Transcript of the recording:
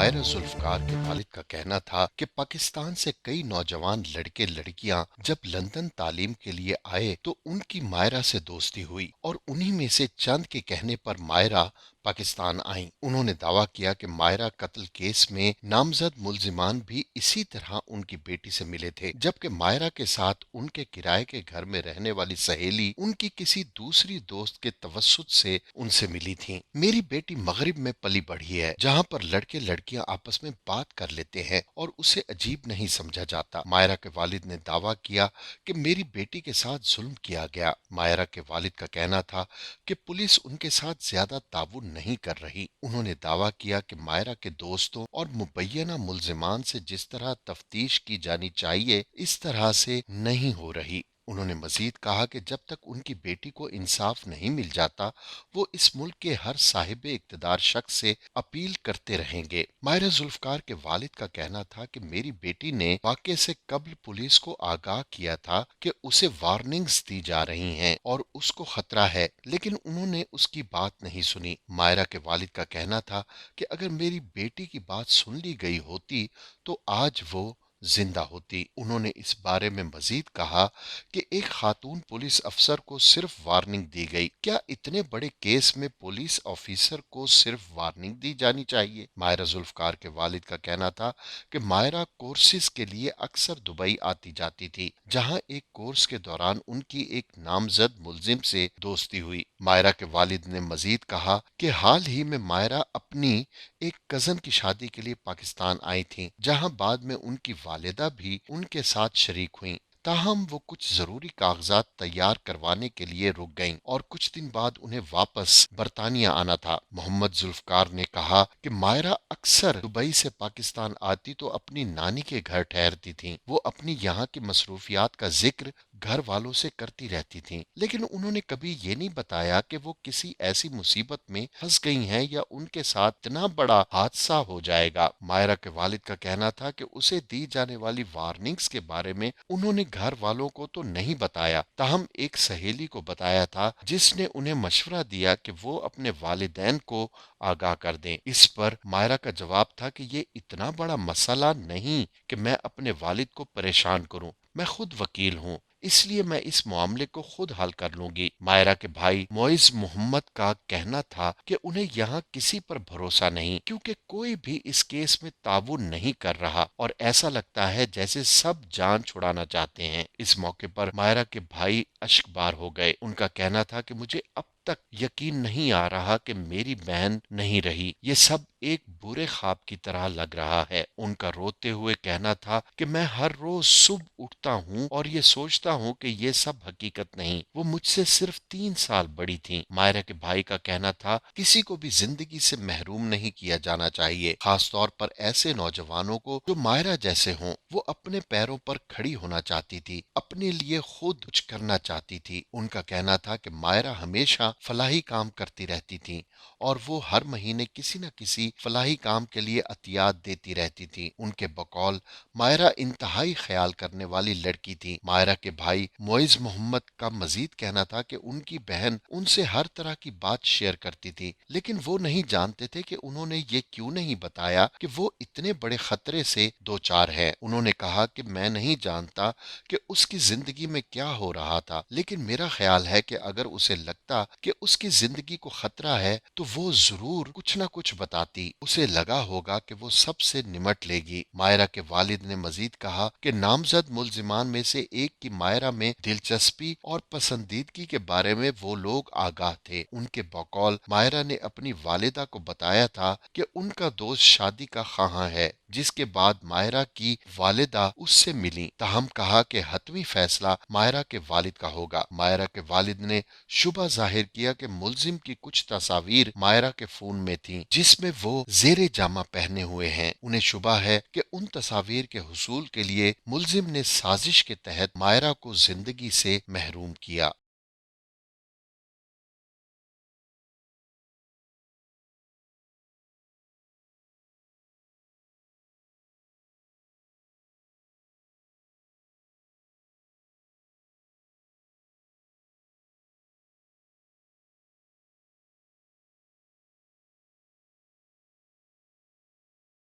मायरा जुल्फकार के वालिद का कहना था कि पाकिस्तान से कई नौजवान लड़के लड़कियां जब लंदन तालीम के लिए आए तो उनकी मायरा से दोस्ती हुई और उन्हीं में से चंद के कहने पर मायरा पाकिस्तान आईं। उन्होंने दावा किया कि मायरा कत्ल केस में नामजद मुल्जिमान भी इसी तरह उनकी बेटी से मिले थे, जबकि मायरा के साथ उनके किराए के घर में रहने वाली सहेली उनकी किसी दूसरी दोस्त के तवस्सुत से उनसे मिली थी। मेरी बेटी मगरिब में पली बढ़ी है, जहाँ पर लड़के लड़कियां आपस में बात कर लेते हैं और उसे अजीब नहीं समझा जाता। मायरा के वालिद ने दावा किया कि मेरी बेटी के साथ जुल्म किया गया। मायरा के वालिद का कहना था कि पुलिस उनके साथ ज्यादा ताउन नहीं कर रही। उन्होंने दावा किया कि मायरा के दोस्तों और मुबैना मुल्जिमान से जिस तरह तफ्तीश की जानी चाहिए इस तरह से नहीं हो रही। उन्होंने मजीद कहा कि जब तक उनकी बेटी को इंसाफ नहीं मिल जाता वो इस मुल्क के हर साहिब इक्तदार शख्स से अपील करते रहेंगे। मायरा जुल्फकार के वालिद का कहना था कि मेरी बेटी ने वाक़े से कब्ल पुलिस को आगाह किया था कि उसे वार्निंग्स दी जा रही हैं और उसको खतरा है, लेकिन उन्होंने उसकी बात नहीं सुनी। मायरा के वालिद का कहना था कि अगर मेरी बेटी की बात सुन ली गई होती तो आज वो जिंदा होती। उन्होंने इस बारे में मजीद कहा कि एक खातून पुलिस अफसर को सिर्फ वार्निंग दी गई। क्या इतने बड़े केस में पुलिस ऑफिसर को सिर्फ वार्निंग दी जानी चाहिए? मायरा जुल्फकार के वालिद का कहना था कि मायरा कोर्सेज के लिए अक्सर दुबई आती जाती थी, जहां एक कोर्स के दौरान उनकी एक नामजद मुलजिम से दोस्ती हुई। मायरा के वालिद ने मजीद कहा कि हाल ही में मायरा अपनी एक कजन की शादी के लिए पाकिस्तान आई थी, जहां बाद में उनकी वालिदा भी उनके साथ शरीक हुई। ताहम वो कुछ जरूरी कागजात तैयार करवाने के लिए रुक गईं और कुछ दिन बाद उन्हें वापस बरतानिया आना था। मोहम्मद जुल्फकार ने कहा कि मायरा अक्सर दुबई से पाकिस्तान आती तो अपनी नानी के घर ठहरती थीं। वो अपनी यहाँ की मसरूफियात का जिक्र घर वालों से करती रहती थीं, लेकिन उन्होंने कभी ये नहीं बताया कि वो किसी ऐसी मुसीबत में फंस गई हैं या उनके साथ इतना बड़ा हादसा हो जाएगा। मायरा के वालिद का कहना था कि उसे दी जाने वाली वार्निंग्स के बारे में उन्होंने घर वालों को तो नहीं बताया, ताहम एक सहेली को बताया था जिसने उन्हें मशवरा दिया कि वो अपने वालिदैन को आगाह कर दें। इस पर मायरा का जवाब था कि ये इतना बड़ा मसला नहीं कि मैं अपने वालिद को परेशान करूं, मैं खुद वकील हूँ, इसलिए मैं इस मामले को खुद हल कर लूंगी। मायरा के भाई मोइज मोहम्मद का कहना था कि उन्हें यहाँ किसी पर भरोसा नहीं, क्योंकि कोई भी इस केस में ताउन नहीं कर रहा और ऐसा लगता है जैसे सब जान छुड़ाना चाहते हैं। इस मौके पर मायरा के भाई अश्कबार हो गए। उनका कहना था कि मुझे अब तक यकीन नहीं आ रहा कि मेरी बहन नहीं रही, ये सब एक बुरे ख्वाब की तरह लग रहा है। उनका रोते हुए कहना था कि मैं हर रोज सुबह उठता हूँ और ये सोचता हूँ कि ये सब हकीकत नहीं, वो मुझसे सिर्फ 3 साल बड़ी थी। मायरा के भाई का कहना था किसी को भी जिंदगी से महरूम नहीं किया जाना चाहिए, खास तौर पर ऐसे नौजवानों को जो मायरा जैसे हों। वो अपने पैरों पर खड़ी होना चाहती थी, अपने लिए खुद कुछ करना चाहती थी। उनका कहना था कि मायरा हमेशा फलाही काम करती रहती थी और वो हर महीने किसी न किसी फलाही काम के लिए अतियात देती रहती थी। उनके बकौल मायरा इंतहाई ख्याल करने वाली लड़की थी। मायरा के भाई मोइज मोहम्मद का मजीद कहना था कि उनकी बहन उनसे हर तरह की बात शेयर करती थी, लेकिन वो नहीं जानते थे कि उन्होंने ये क्यों नहीं बताया कि वो इतने बड़े खतरे से दो चार है। उन्होंने कहा कि मैं नहीं जानता कि उसकी जिंदगी में क्या हो रहा था, लेकिन मेरा ख्याल है कि अगर उसे लगता कि उसकी जिंदगी को खतरा है तो वो जरूर कुछ न कुछ बताती। उसे लगा होगा कि वो सबसे निमट लेगी। मायरा के वालिद ने मजीद कहा कि नामजद मुल्जिमान में से एक की मायरा में दिलचस्पी और पसंदीदगी के बारे में वो लोग आगाह थे। उनके बकौल मायरा ने अपनी वालिदा को बताया था कि उनका दोस्त शादी का ख्वाह है, जिसके बाद मायरा की वालिदा उससे मिली। ताहम कहा कि हतमी फैसला मायरा के वालिद का होगा। मायरा के वालिद ने शुबा जाहिर किया कि मुल्जिम की कुछ तस्वीर मायरा के फोन में थीं, जिसमें वो जेरे जामा पहने हुए हैं। उन्हें शुबा है कि उन तस्वीर के हुसूल के लिए मुल्जिम ने साजिश के तहत मायरा को जिंदगी से महरूम किया।